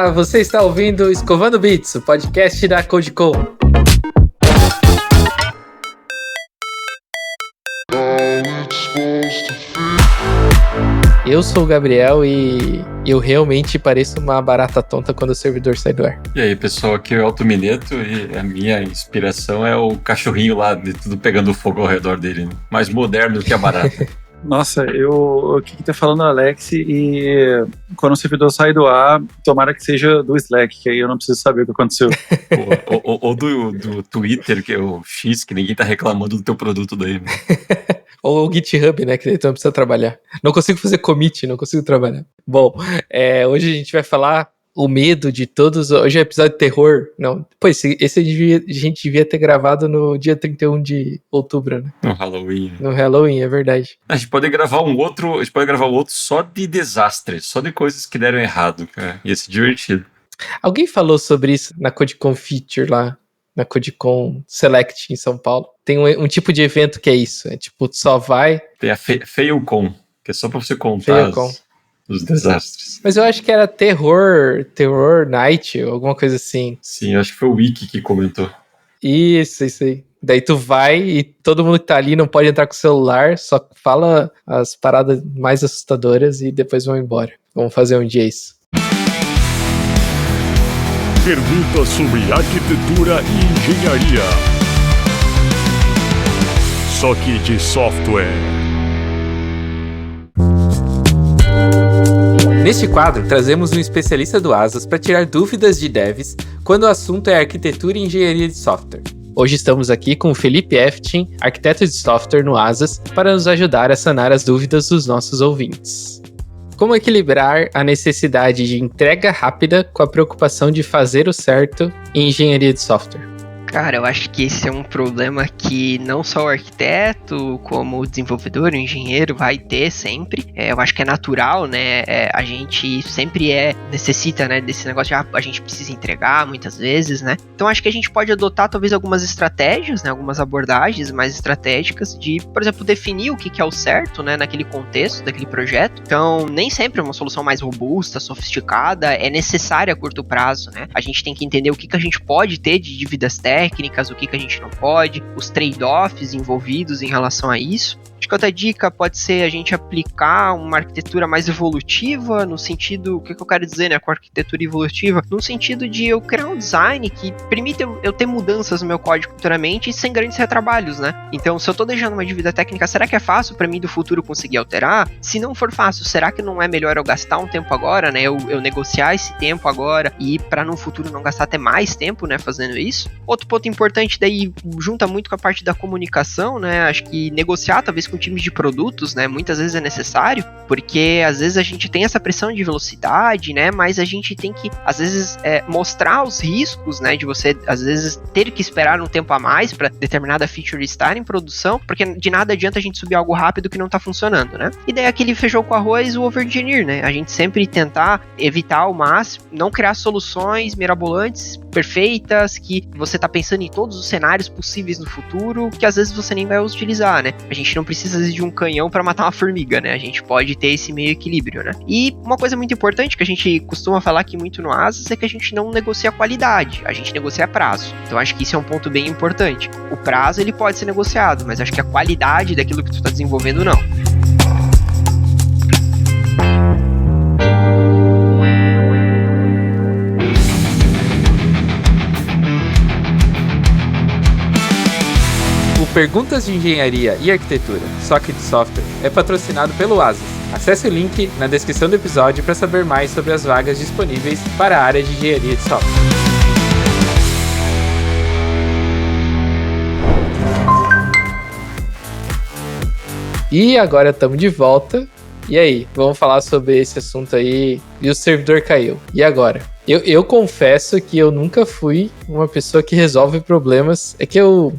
Olá, você está ouvindo Escovando Bits, o podcast da Codecom. Eu sou o Gabriel e eu realmente pareço uma barata tonta quando o servidor sai do ar. E aí, pessoal, aqui é o Elton Mineto e a minha inspiração é o cachorrinho lá, de tudo pegando fogo ao redor dele, né? Mais moderno do que a barata. Nossa, aqui que tá falando é o Alex, e quando o servidor sai do ar, tomara que seja do Slack, que aí eu não preciso saber o que aconteceu. ou do Twitter, que é o X, que ninguém tá reclamando do teu produto daí, né? Ou o GitHub, né, que então precisa trabalhar. Não consigo fazer commit, não consigo trabalhar. Bom, hoje a gente vai falar o medo de todos. Hoje é episódio de terror. Não, pois esse a gente devia ter gravado no dia 31 de outubro, né? No Halloween. No Halloween, é verdade. A gente pode gravar um outro só de desastres, só de coisas que deram errado, cara. Ia ser divertido. Alguém falou sobre isso na Codecom Feature lá, na Codecom Select em São Paulo. Tem um tipo de evento que é isso. É tipo, só vai... Tem a FailCon, que é só pra você contar os desastres. Mas eu acho que era Terror Night, ou alguma coisa assim. Sim, eu acho que foi o Wiki que comentou. Isso aí. Daí tu vai e todo mundo que tá ali não pode entrar com o celular, só fala as paradas mais assustadoras e depois vão embora. Vamos fazer um dia isso. Perguntas sobre arquitetura e engenharia. Só que de software. Neste quadro, trazemos um especialista do Asas para tirar dúvidas de devs quando o assunto é arquitetura e engenharia de software. Hoje estamos aqui com o Felipe Eftin, arquiteto de software no Asas, para nos ajudar a sanar as dúvidas dos nossos ouvintes. Como equilibrar a necessidade de entrega rápida com a preocupação de fazer o certo em engenharia de software? Cara, eu acho que esse é um problema que não só o arquiteto, como o desenvolvedor, o engenheiro vai ter sempre. Eu acho que é natural, né? A gente sempre necessita, né, desse negócio de a gente precisa entregar muitas vezes, né? Então acho que a gente pode adotar talvez algumas estratégias, né, algumas abordagens mais estratégicas de, por exemplo, definir o que é o certo, né, naquele contexto, daquele projeto. Então nem sempre uma solução mais robusta, sofisticada é necessária a curto prazo, né? A gente tem que entender o que a gente pode ter de dívidas técnicas, o que a gente não pode, os trade-offs envolvidos em relação a isso. Acho que outra dica pode ser a gente aplicar uma arquitetura mais evolutiva, no sentido, o que eu quero dizer, né, com arquitetura evolutiva? No sentido de eu criar um design que permita eu ter mudanças no meu código futuramente sem grandes retrabalhos, né? Então, se eu tô deixando uma dívida técnica, será que é fácil para mim do futuro conseguir alterar? Se não for fácil, será que não é melhor eu gastar um tempo agora, né? Eu negociar esse tempo agora e para no futuro não gastar até mais tempo, né, fazendo isso? Outro ponto importante daí junta muito com a parte da comunicação, né? Acho que negociar talvez com times de produtos, né, muitas vezes é necessário, porque às vezes a gente tem essa pressão de velocidade, né, mas a gente tem que, às vezes, mostrar os riscos, né, de você, às vezes, ter que esperar um tempo a mais para determinada feature estar em produção, porque de nada adianta a gente subir algo rápido que não tá funcionando, né. E daí aquele feijão com arroz, o over-engineer, né, a gente sempre tentar evitar ao máximo, não criar soluções mirabolantes, perfeitas, que você tá pensando em todos os cenários possíveis no futuro, que às vezes você nem vai utilizar, né. A gente não precisa de um canhão para matar uma formiga, né? A gente pode ter esse meio equilíbrio, né? E uma coisa muito importante que a gente costuma falar aqui muito no Asas é que a gente não negocia qualidade, a gente negocia prazo. Então acho que isso é um ponto bem importante. O prazo ele pode ser negociado, mas acho que a qualidade daquilo que tu está desenvolvendo não. Perguntas de Engenharia e Arquitetura, só que de software, é patrocinado pelo Asas. Acesse o link na descrição do episódio para saber mais sobre as vagas disponíveis para a área de Engenharia de Software. E agora estamos de volta. E aí, vamos falar sobre esse assunto aí. E o servidor caiu. E agora? Eu confesso que eu nunca fui uma pessoa que resolve problemas. É que eu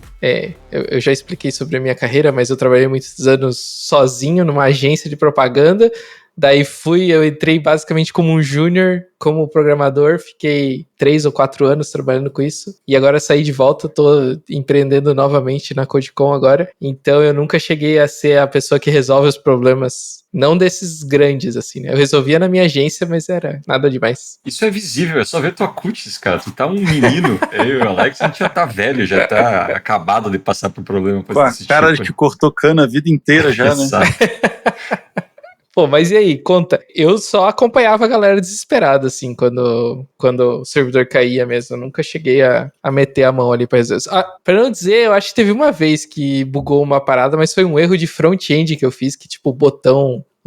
já expliquei sobre a minha carreira, mas eu trabalhei muitos anos sozinho numa agência de propaganda. Daí eu entrei basicamente como um júnior, como programador, fiquei 3 ou 4 anos trabalhando com isso, e agora saí de volta, tô empreendendo novamente na CodeCon agora, então eu nunca cheguei a ser a pessoa que resolve os problemas, não desses grandes, assim, né? Eu resolvia na minha agência, mas era nada demais. Isso é visível, é só ver tua cutis, cara. Tu tá um menino. Eu e o Alex, a gente já tá velho, já tá acabado de passar por problema. Com a cara de que cortou cana a vida inteira já, né? Exato. Pô, mas e aí, conta. Eu só acompanhava a galera desesperada, assim, quando o servidor caía mesmo. Eu nunca cheguei a meter a mão ali pra resolver. Pra não dizer, eu acho que teve uma vez que bugou uma parada, mas foi um erro de front-end que eu fiz, que tipo, o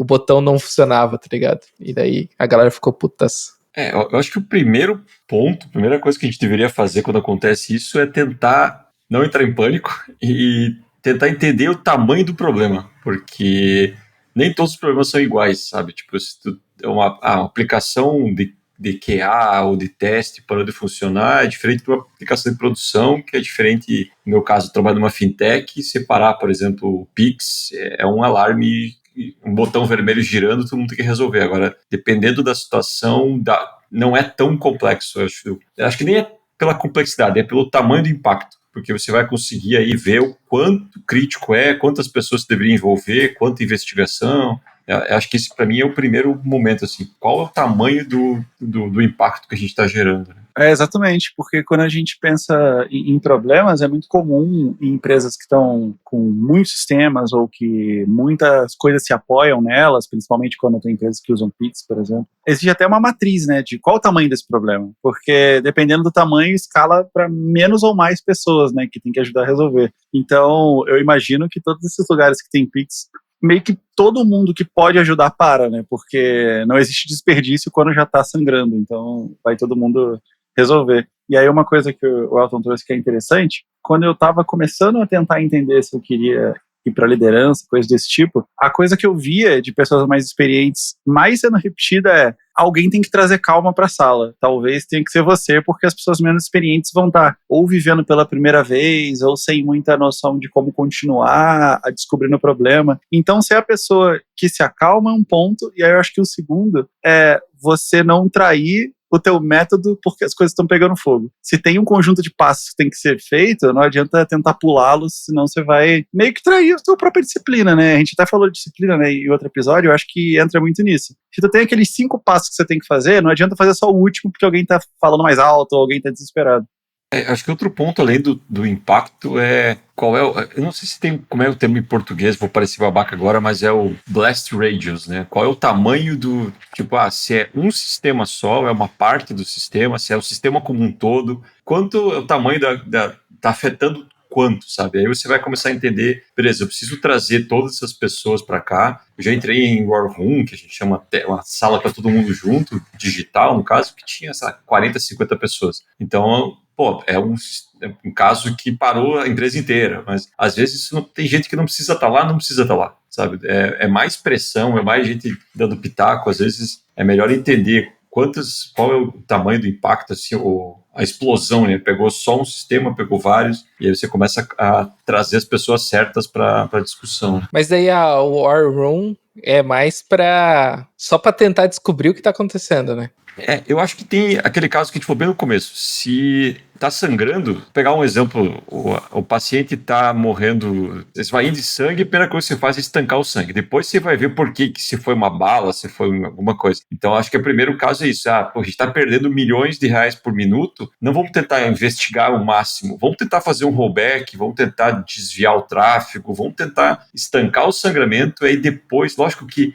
botão não funcionava, tá ligado? E daí a galera ficou putas. Eu acho que o primeiro ponto, a primeira coisa que a gente deveria fazer quando acontece isso é tentar não entrar em pânico e tentar entender o tamanho do problema, porque nem todos os problemas são iguais, sabe? Tipo, se uma aplicação de QA ou de teste parou de funcionar é diferente de uma aplicação de produção, que é diferente, no meu caso, eu trabalho numa fintech, separar, por exemplo, o Pix é um alarme, um botão vermelho girando, todo mundo tem que resolver. Agora, dependendo da situação, não é tão complexo. Eu acho que nem é pela complexidade, é pelo tamanho do impacto, porque você vai conseguir aí ver o quanto crítico quantas pessoas deveriam envolver, quanta investigação. Eu acho que esse, para mim, é o primeiro momento, assim, qual é o tamanho do impacto que a gente está gerando, né? Exatamente, porque quando a gente pensa em problemas, é muito comum em empresas que estão com muitos sistemas ou que muitas coisas se apoiam nelas, principalmente quando tem empresas que usam Pix, por exemplo. Existe até uma matriz, né, de qual o tamanho desse problema, porque dependendo do tamanho, escala para menos ou mais pessoas, né, que tem que ajudar a resolver. Então, eu imagino que todos esses lugares que tem Pix, meio que todo mundo que pode ajudar para, né, porque não existe desperdício quando já está sangrando, então vai todo mundo resolver. E aí uma coisa que o Elton trouxe que é interessante, quando eu estava começando a tentar entender se eu queria ir para liderança, coisas desse tipo, a coisa que eu via de pessoas mais experientes mais sendo repetida é: alguém tem que trazer calma para a sala. Talvez tenha que ser você, porque as pessoas menos experientes vão estar ou vivendo pela primeira vez, ou sem muita noção de como continuar a descobrir o problema. Então, ser a pessoa que se acalma é um ponto, e aí eu acho que o segundo é você não trair o teu método porque as coisas estão pegando fogo. Se tem um conjunto de passos que tem que ser feito, não adianta tentar pulá-los, senão você vai meio que trair a sua própria disciplina, né? A gente até falou de disciplina, né, em outro episódio, eu acho que entra muito nisso. Se tu tem aqueles 5 passos que você tem que fazer, não adianta fazer só o último porque alguém tá falando mais alto ou alguém tá desesperado. Acho que outro ponto, além do impacto, qual é eu não sei se tem, como é o termo em português, vou parecer babaca agora, mas é o blast radius, né? Qual é o tamanho tipo, se é um sistema só, é uma parte do sistema, se é o sistema como um todo, quanto é o tamanho tá afetando quanto, sabe? Aí você vai começar a entender, beleza, eu preciso trazer todas essas pessoas para cá. Eu já entrei em War Room, que a gente chama uma sala para todo mundo junto, digital, no caso, que tinha 40, 50 pessoas. Então, é um caso que parou a empresa inteira, mas às vezes tem gente que não precisa estar lá, sabe? É mais pressão, é mais gente dando pitaco, às vezes é melhor entender qual é o tamanho do impacto, assim, a explosão, né? Pegou só um sistema, pegou vários, e aí você começa a trazer as pessoas certas para a discussão. Mas daí a War Room é mais só para tentar descobrir o que tá acontecendo, né? Eu acho que tem aquele caso que a gente falou bem no começo. Se tá sangrando, pegar um exemplo, o paciente tá morrendo, esvaindo de sangue, a primeira coisa que você faz é estancar o sangue. Depois você vai ver por que se foi uma bala, se foi alguma coisa. Então, acho que o primeiro caso é isso. A gente tá perdendo milhões de reais por minuto, não vamos tentar investigar o máximo, vamos tentar fazer um rollback, vamos tentar desviar o tráfego, vamos tentar estancar o sangramento, e aí depois, lógico que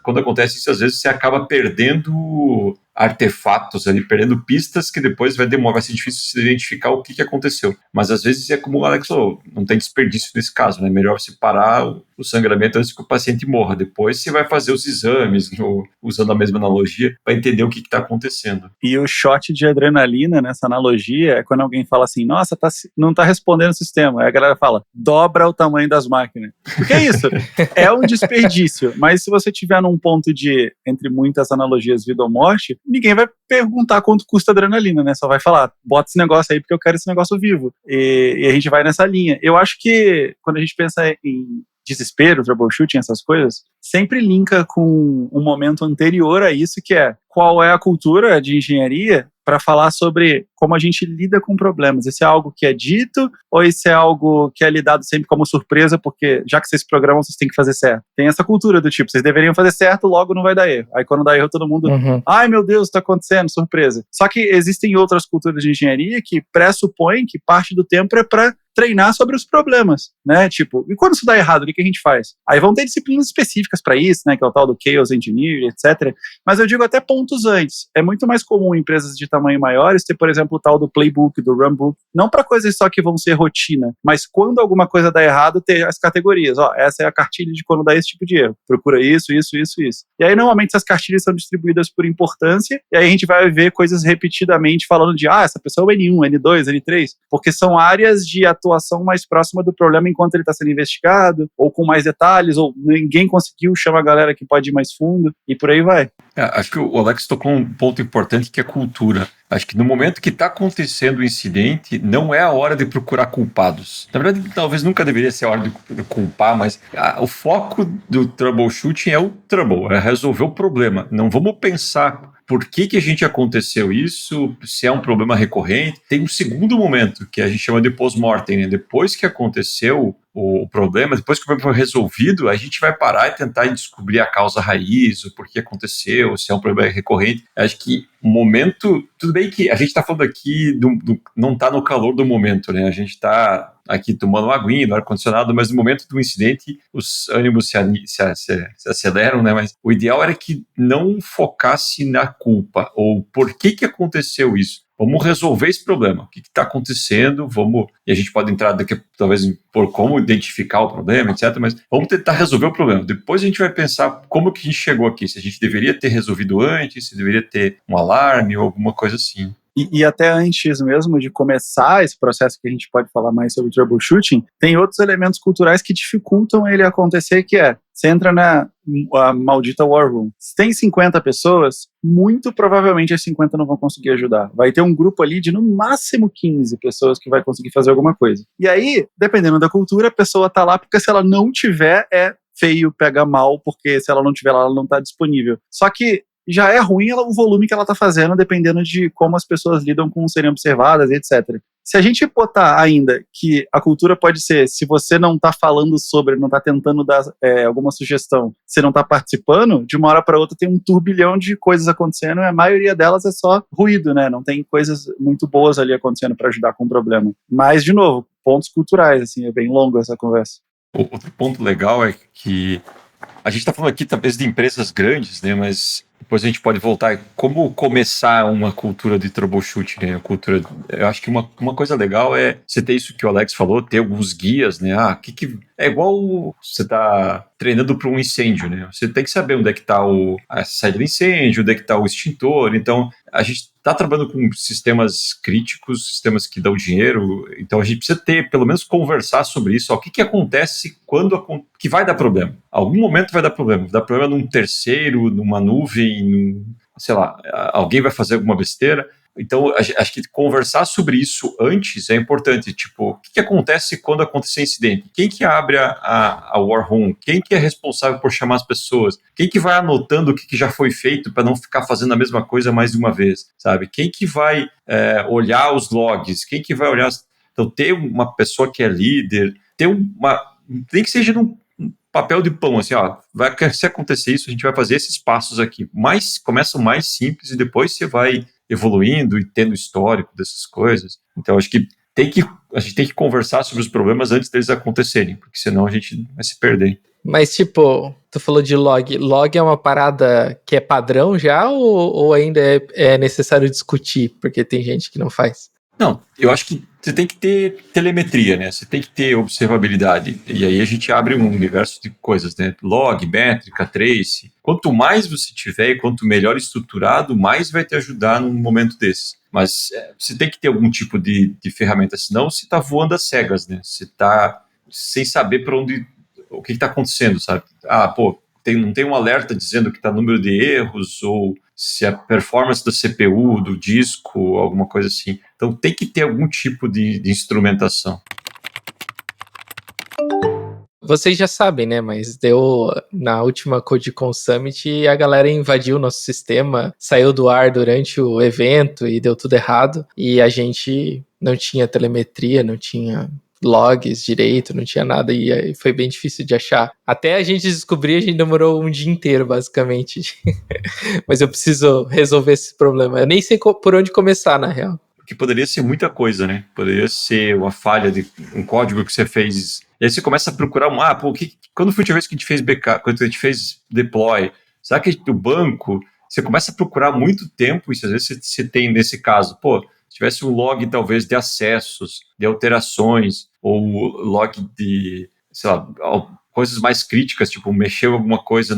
quando acontece isso, às vezes você acaba perdendo artefatos ali, perdendo pistas que depois vai ser difícil se identificar o que aconteceu. Mas às vezes é como o Alex falou, não tem desperdício nesse caso, né? Melhor você parar o sangramento antes que o paciente morra. Depois você vai fazer os exames, usando a mesma analogia, para entender o que está acontecendo. E o shot de adrenalina nessa analogia é quando alguém fala assim: nossa, não tá respondendo o sistema. Aí a galera fala: dobra o tamanho das máquinas. O que é isso? É um desperdício. Mas se você tiver num ponto de, entre muitas analogias, vida ou morte, ninguém vai perguntar quanto custa a adrenalina, né? Só vai falar: bota esse negócio aí porque eu quero esse negócio vivo. E a gente vai nessa linha. Eu acho que quando a gente pensa em desespero, troubleshooting, essas coisas, sempre linka com um momento anterior a isso, que é qual é a cultura de engenharia para falar sobre como a gente lida com problemas. Isso é algo que é dito ou isso é algo que é lidado sempre como surpresa, porque já que vocês programam, vocês têm que fazer certo? Tem essa cultura do tipo, vocês deveriam fazer certo, logo não vai dar erro. Aí quando dá erro, todo mundo, ai meu Deus, está acontecendo, surpresa. Só que existem outras culturas de engenharia que pressupõem que parte do tempo é para treinar sobre os problemas, né? Tipo, e quando isso dá errado, o que a gente faz? Aí vão ter disciplinas específicas para isso, né? Que é o tal do Chaos Engineering, etc. Mas eu digo até pontos antes. É muito mais comum em empresas de tamanho maiores ter, por exemplo, o tal do Playbook, do Runbook, não para coisas só que vão ser rotina, mas quando alguma coisa dá errado, ter as categorias. Ó, essa é a cartilha de quando dá esse tipo de erro. Procura isso, isso, isso, isso. E aí, normalmente, essas cartilhas são distribuídas por importância, e aí a gente vai ver coisas repetidamente falando de, essa pessoa é N1, N2, N3, porque são áreas de atuação mais próxima do problema enquanto ele está sendo investigado, ou com mais detalhes, ou ninguém conseguiu, chama a galera que pode ir mais fundo, e por aí vai. Acho que o Alex tocou um ponto importante, que é a cultura. Acho que no momento que está acontecendo o incidente, não é a hora de procurar culpados. Na verdade, talvez nunca deveria ser a hora de culpar, mas o foco do troubleshooting é o trouble, é resolver o problema. Não vamos pensar por que a gente aconteceu isso, se é um problema recorrente. Tem um segundo momento, que a gente chama de post-mortem, né? Depois que aconteceu o problema, depois que o problema foi resolvido, a gente vai parar e tentar descobrir a causa raiz, o porquê aconteceu, se é um problema recorrente. Acho que o momento... Tudo bem que a gente está falando aqui, não está no calor do momento, né? A gente está aqui tomando uma aguinha no ar-condicionado, mas no momento do incidente os ânimos se aceleram, né? Mas o ideal era que não focasse na culpa, ou por que aconteceu isso. Vamos resolver esse problema. O que está acontecendo? E a gente pode entrar daqui, talvez, por como identificar o problema, etc. Mas vamos tentar resolver o problema. Depois a gente vai pensar como que a gente chegou aqui. Se a gente deveria ter resolvido antes, se deveria ter um alarme ou alguma coisa assim. E até antes mesmo de começar esse processo, que a gente pode falar mais sobre troubleshooting, tem outros elementos culturais que dificultam ele acontecer, que é, você entra na a maldita War Room. Se tem 50 pessoas, muito provavelmente as 50 não vão conseguir ajudar. Vai ter um grupo ali de no máximo 15 pessoas que vai conseguir fazer alguma coisa. E aí, dependendo da cultura, a pessoa tá lá porque se ela não tiver, é feio, pega mal, porque se ela não tiver lá, ela não tá disponível. Só que já é ruim o volume que ela está fazendo, dependendo de como as pessoas lidam com serem observadas, etc. Se a gente botar ainda que a cultura pode ser, se você não está falando sobre, não está tentando dar alguma sugestão, você não está participando, de uma hora para outra tem um turbilhão de coisas acontecendo e a maioria delas é só ruído, né? Não tem coisas muito boas ali acontecendo para ajudar com o problema. Mas, de novo, pontos culturais, assim, é bem longo essa conversa. Outro ponto legal é que a gente está falando aqui talvez de empresas grandes, né? Mas depois a gente pode voltar. Como começar uma cultura de troubleshooting, né? Eu acho que uma coisa legal é você ter isso que o Alex falou, ter alguns guias, né? É igual você tá treinando para um incêndio, né? Você tem que saber onde é que está a saída do incêndio, onde é que está o extintor. Então, a gente está trabalhando com sistemas críticos, sistemas que dão dinheiro, então a gente precisa pelo menos conversar sobre isso. O que acontece que vai dar problema? Algum momento vai dar problema. Vai dar problema num terceiro, numa nuvem, sei lá, alguém vai fazer alguma besteira. Então, acho que conversar sobre isso antes é importante. Tipo, o que acontece quando acontecer incidente? Quem que abre a War Room? Quem que é responsável por chamar as pessoas? Quem que vai anotando o que já foi feito para não ficar fazendo a mesma coisa mais de uma vez? Sabe? Quem que vai olhar os logs? Quem que vai olhar... Então, ter uma pessoa que é líder, nem que seja num papel de pão, assim, se acontecer isso, a gente vai fazer esses passos aqui. Começam mais simples e depois você vai evoluindo e tendo histórico dessas coisas. Então, acho que a gente tem que conversar sobre os problemas antes deles acontecerem, porque senão a gente vai se perder. Mas, tipo, tu falou de log. Log é uma parada que é padrão já ou ainda é necessário discutir, porque tem gente que não faz? Não, eu acho que você tem que ter telemetria, né? Você tem que ter observabilidade. E aí a gente abre um universo de coisas, né? Log, métrica, trace. Quanto mais você tiver e quanto melhor estruturado, mais vai te ajudar num momento desses. Mas você tem que ter algum tipo de ferramenta, senão você está voando às cegas, né? Você está sem saber o que está acontecendo, sabe? Não tem um alerta dizendo que está número de erros ou se a performance da CPU, do disco, alguma coisa assim. Então tem que ter algum tipo de instrumentação. vocês já sabem, né? Mas deu na última CodeCon Summit e a galera invadiu o nosso sistema, saiu do ar durante o evento e deu tudo errado. E a gente não tinha telemetria, não tinha logs direito, não tinha nada, e aí foi bem difícil de achar. Até a gente descobrir, a gente demorou um dia inteiro, basicamente. Mas eu preciso resolver esse problema. Eu nem sei por onde começar, na real. Que poderia ser muita coisa, né? Poderia ser uma falha de um código que você fez. E aí você começa a procurar quando foi a última vez que a gente fez backup, quando a gente fez deploy? Será que o banco, você começa a procurar muito tempo, e às vezes você tem nesse caso, se tivesse um log talvez de acessos, de alterações, ou log de, sei lá, coisas mais críticas, tipo mexeu alguma coisa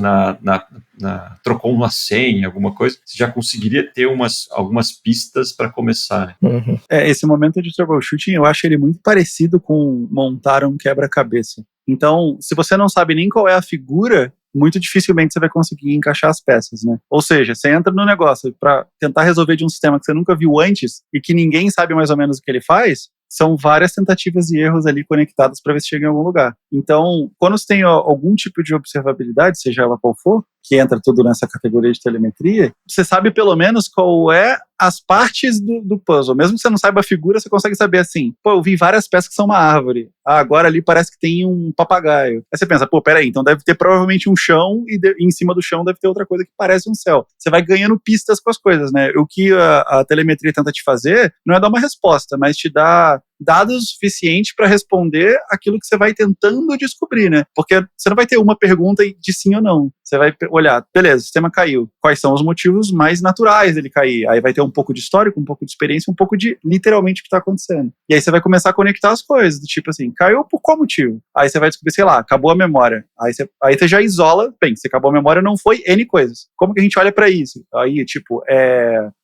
trocou uma senha, alguma coisa, você já conseguiria ter algumas pistas para começar. Né? Uhum. Esse momento de troubleshooting, eu acho ele muito parecido com montar um quebra-cabeça. Então, se você não sabe nem qual é a figura, muito dificilmente você vai conseguir encaixar as peças, né? Ou seja, você entra no negócio para tentar resolver de um sistema que você nunca viu antes e que ninguém sabe mais ou menos o que ele faz, são várias tentativas e erros ali conectadas para ver se chega em algum lugar. Então, quando você tem algum tipo de observabilidade, seja ela qual for, que entra tudo nessa categoria de telemetria, você sabe pelo menos qual é as partes do puzzle. Mesmo que você não saiba a figura, você consegue saber assim, eu vi várias peças que são uma árvore. Agora ali parece que tem um papagaio. Aí você pensa, peraí, então deve ter provavelmente um chão e em cima do chão deve ter outra coisa que parece um céu. Você vai ganhando pistas com as coisas, né? O que a telemetria tenta te fazer não é dar uma resposta, mas te dar dados suficientes para responder aquilo que você vai tentando descobrir, né? Porque você não vai ter uma pergunta de sim ou não. Você vai olhar, beleza, o sistema caiu. Quais são os motivos mais naturais dele cair? Aí vai ter um pouco de histórico, um pouco de experiência, um pouco de literalmente o que está acontecendo. E aí você vai começar a conectar as coisas, do tipo assim, caiu por qual motivo? Aí você vai descobrir, sei lá, acabou a memória. Aí você já isola, bem, se acabou a memória não foi N coisas. Como que a gente olha para isso? Aí, tipo,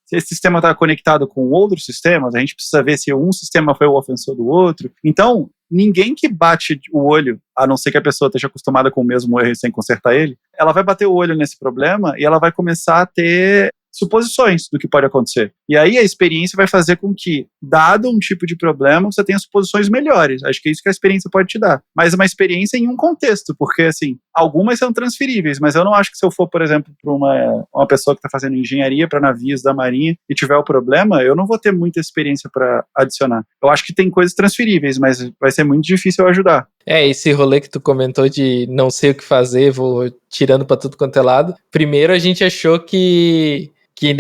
se esse sistema está conectado com outros sistemas, a gente precisa ver se um sistema foi o ofensor do outro. Então, ninguém que bate o olho, a não ser que a pessoa esteja acostumada com o mesmo erro sem consertar ele, ela vai bater o olho nesse problema e ela vai começar a ter suposições do que pode acontecer. E aí a experiência vai fazer com que, dado um tipo de problema, você tenha suposições melhores. Acho que é isso que a experiência pode te dar. Mas uma experiência em um contexto, porque, assim, algumas são transferíveis, mas eu não acho que se eu for, por exemplo, para uma pessoa que está fazendo engenharia para navios da Marinha e tiver o problema, eu não vou ter muita experiência para adicionar. Eu acho que tem coisas transferíveis, mas vai ser muito difícil eu ajudar. Esse rolê que tu comentou de não sei o que fazer, vou tirando pra tudo quanto é lado. Primeiro a gente achou que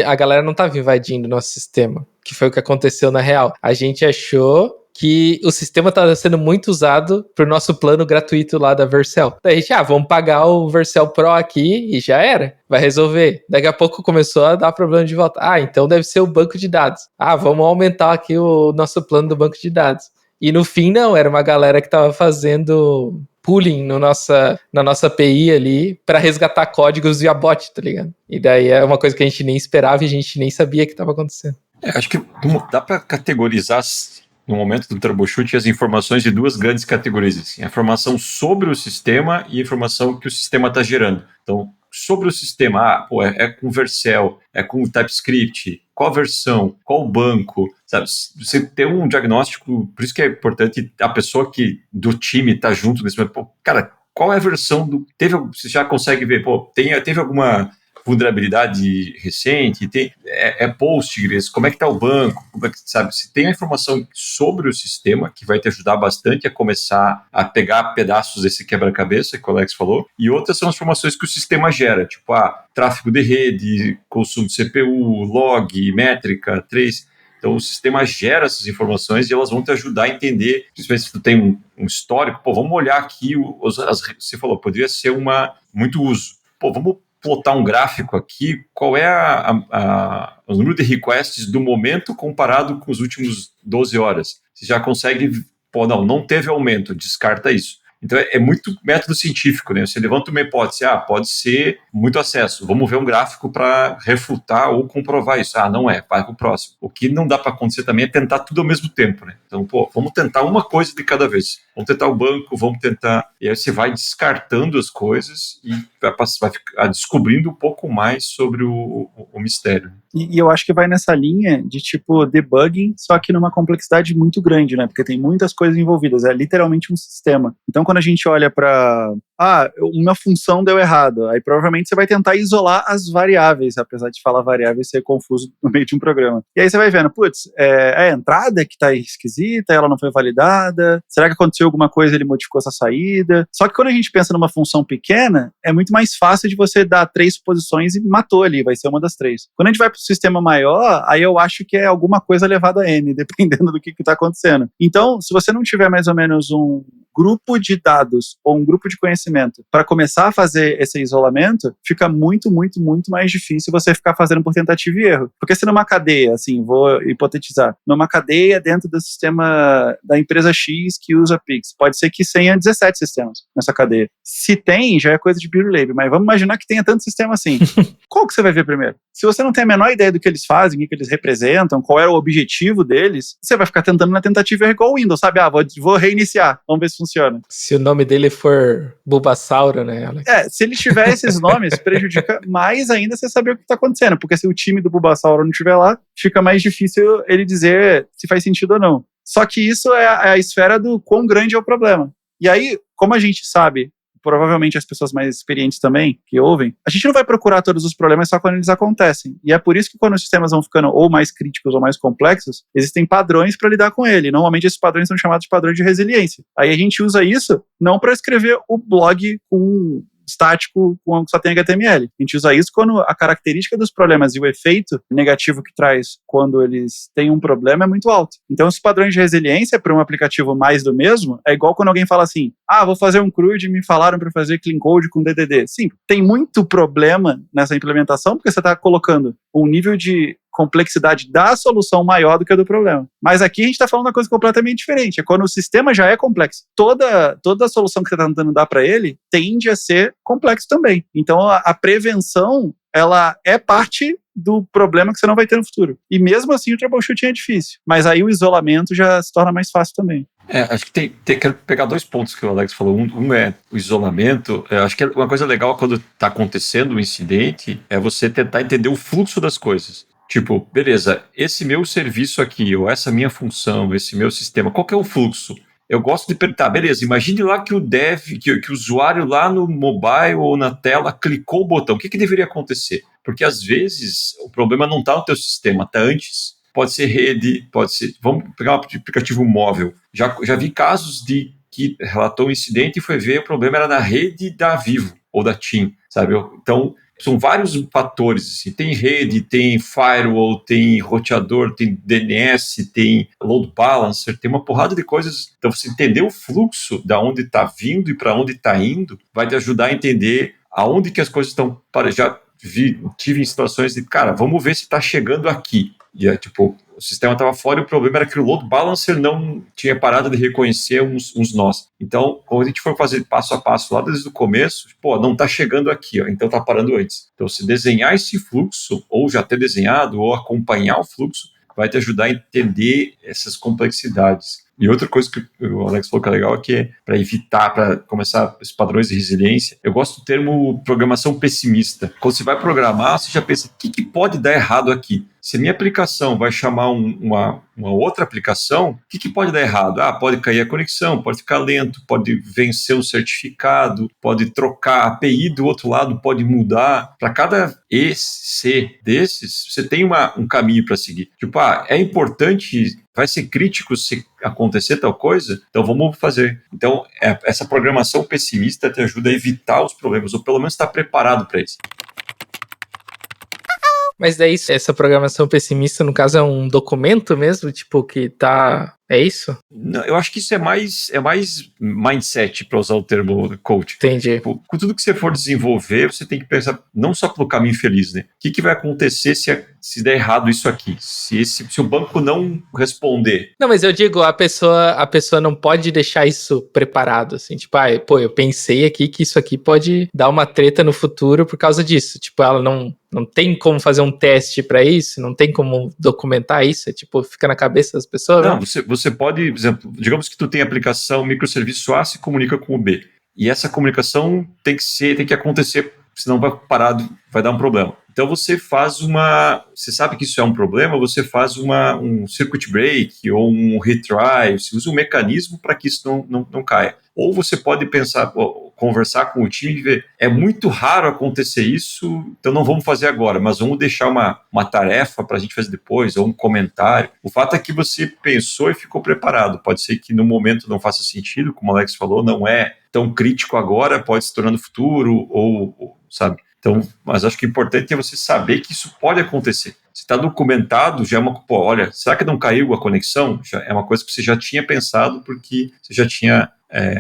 a galera não tava invadindo o nosso sistema, que foi o que aconteceu na real. A gente achou que o sistema estava sendo muito usado pro nosso plano gratuito lá da Vercel. Daí a gente, vamos pagar o Vercel Pro aqui e já era, vai resolver. Daqui a pouco começou a dar problema de volta. Então deve ser o banco de dados. Vamos aumentar aqui o nosso plano do banco de dados. E no fim, não, era uma galera que tava fazendo pooling na nossa API ali para resgatar códigos via bot, tá ligado? E daí é uma coisa que a gente nem esperava e a gente nem sabia que tava acontecendo. Acho que dá para categorizar no momento do troubleshoot as informações de duas grandes categorias, assim, a informação sobre o sistema e a informação que o sistema está gerando. Então, sobre o sistema, é com Vercel, é com TypeScript, qual versão, qual banco, sabe? Você ter um diagnóstico, por isso que é importante a pessoa do time tá junto nesse momento. Cara, qual é a versão você já consegue ver, teve alguma vulnerabilidade recente, é Postgres, como é que está o banco, sabe? Se tem a informação sobre o sistema, que vai te ajudar bastante a começar a pegar pedaços desse quebra-cabeça que o Alex falou, e outras são as informações que o sistema gera, tipo, tráfego de rede, consumo de CPU, log, métrica, trace. Então o sistema gera essas informações e elas vão te ajudar a entender, principalmente se tu tem um histórico, vamos olhar aqui, você falou, poderia ser muito uso. Vamos plotar um gráfico aqui, qual é o número de requests do momento comparado com os últimos 12 horas. Você já consegue, não teve aumento, descarta isso. Então é muito método científico, né? Você levanta uma hipótese, pode ser muito acesso, vamos ver um gráfico para refutar ou comprovar isso. Não vai para o próximo. O que não dá para acontecer também é tentar tudo ao mesmo tempo, né? Então, vamos tentar uma coisa de cada vez. vamos tentar o banco, vamos tentar... E aí você vai descartando as coisas e vai ficar descobrindo um pouco mais sobre o mistério. E eu acho que vai nessa linha de tipo debugging, só que numa complexidade muito grande, né? Porque tem muitas coisas envolvidas, é literalmente um sistema. Então quando a gente olha para uma função deu errado, aí provavelmente você vai tentar isolar as variáveis, apesar de falar variáveis ser confuso no meio de um programa. E aí você vai vendo, é a entrada que tá esquisita, ela não foi validada, será que aconteceu alguma coisa, ele modificou essa saída? Só que quando a gente pensa numa função pequena, é muito mais fácil de você dar 3 suposições e matou ali, vai ser uma das 3. Quando a gente vai pro sistema maior, aí eu acho que é alguma coisa levada a N, dependendo do que tá acontecendo. Então, se você não tiver mais ou menos um grupo de dados ou um grupo de conhecimento para começar a fazer esse isolamento, fica muito, muito, muito mais difícil você ficar fazendo por tentativa e erro. Porque se numa cadeia, assim, vou hipotetizar, numa cadeia dentro do sistema da empresa X que usa Pix, pode ser que tenha 17 sistemas nessa cadeia. Se tem, já é coisa de Birulebe, mas vamos imaginar que tenha tanto sistema assim. Qual que você vai ver primeiro? Se você não tem a menor ideia do que eles fazem, o que eles representam, qual era o objetivo deles, você vai ficar tentando na tentativa e erro igual o Windows, sabe? Vou reiniciar, vamos ver se funciona. Se o nome dele for Bulbasauro, né, Alex? Se ele tiver esses nomes, prejudica mais ainda você saber o que está acontecendo, porque se o time do Bulbasauro não estiver lá, fica mais difícil ele dizer se faz sentido ou não. Só que isso é a esfera do quão grande é o problema. E aí, como a gente sabe, provavelmente as pessoas mais experientes também, que ouvem, a gente não vai procurar todos os problemas só quando eles acontecem. E é por isso que quando os sistemas vão ficando ou mais críticos ou mais complexos, existem padrões para lidar com ele. Normalmente esses padrões são chamados de padrões de resiliência. Aí a gente usa isso não para escrever o blog com estático com só tem HTML. A gente usa isso quando a característica dos problemas e o efeito negativo que traz quando eles têm um problema é muito alto. Então, os padrões de resiliência para um aplicativo mais do mesmo é igual quando alguém fala assim, vou fazer um CRUD e me falaram para fazer clean code com DDD. Sim, tem muito problema nessa implementação porque você está colocando um nível de complexidade da solução maior do que a do problema. Mas aqui a gente está falando uma coisa completamente diferente. É quando o sistema já é complexo. Toda a solução que você está tentando dar para ele tende a ser complexo também. Então, a prevenção, ela é parte do problema que você não vai ter no futuro. E mesmo assim, o troubleshooting é difícil. Mas aí o isolamento já se torna mais fácil também. Acho que quero pegar 2 pontos que o Alex falou. Um é o isolamento. Acho que uma coisa legal quando está acontecendo um incidente é você tentar entender o fluxo das coisas. Tipo, beleza, esse meu serviço aqui, ou essa minha função, esse meu sistema, qual que é o fluxo? Eu gosto de perguntar, beleza, imagine lá que o dev, que o usuário lá no mobile ou na tela clicou o botão, o que deveria acontecer? Porque às vezes o problema não está no teu sistema, está antes. Pode ser rede, pode ser... Vamos pegar um aplicativo móvel. Já vi casos de que relatou um incidente e foi ver o problema era na rede da Vivo ou da TIM, sabe? Então, são vários fatores, assim. Tem rede, tem firewall, tem roteador, tem DNS, tem load balancer, tem uma porrada de coisas. Então, você entender o fluxo da onde está vindo e para onde está indo vai te ajudar a entender aonde que as coisas estão... Tive em situações de, cara, vamos ver se está chegando aqui. E o sistema estava fora e o problema era que o load balancer não tinha parado de reconhecer uns nós. Então, quando a gente for fazer passo a passo lá desde o começo, não está chegando aqui, então está parando antes. Então, se desenhar esse fluxo, ou já ter desenhado, ou acompanhar o fluxo, vai te ajudar a entender essas complexidades. E outra coisa que o Alex falou que é legal é que para evitar, para começar os padrões de resiliência, eu gosto do termo programação pessimista. Quando você vai programar, você já pensa, o que pode dar errado aqui? Se a minha aplicação vai chamar uma outra aplicação, o que pode dar errado? Pode cair a conexão, pode ficar lento, pode vencer um certificado, pode trocar a API do outro lado, pode mudar. Para cada E, C desses, você tem um caminho para seguir. É importante, vai ser crítico se acontecer tal coisa, então vamos fazer. Então, essa programação pessimista te ajuda a evitar os problemas, ou pelo menos estar preparado para isso. Mas daí, essa programação pessimista, no caso, é um documento mesmo? Que tá... É isso? Não, eu acho que isso é mais mindset, para usar o termo coach. Entendi. Com tudo que você for desenvolver, você tem que pensar não só pelo caminho feliz, né? O que vai acontecer se der errado isso aqui? Se o banco não responder. Não, mas eu digo, a pessoa não pode deixar isso preparado, assim. Eu pensei aqui que isso aqui pode dar uma treta no futuro por causa disso. Ela não tem como fazer um teste para isso, não tem como documentar isso. Fica na cabeça das pessoas. Não, né? você pode, por exemplo, digamos que tu tem a aplicação microserviço A se comunica com o B. E essa comunicação tem que acontecer, senão vai dar um problema. Então você sabe que isso é um problema, você faz um circuit break ou um retry, você usa um mecanismo para que isso não caia. Ou você pode pensar, conversar com o time e ver, é muito raro acontecer isso, então não vamos fazer agora, mas vamos deixar uma tarefa para a gente fazer depois, ou um comentário. O fato é que você pensou e ficou preparado. Pode ser que no momento não faça sentido, como o Alex falou, não é tão crítico agora, pode se tornar no futuro, ou sabe? Então, mas acho que o importante é você saber que isso pode acontecer. Se está documentado, já é olha, será que não caiu a conexão? Já é uma coisa que você já tinha pensado, porque você já tinha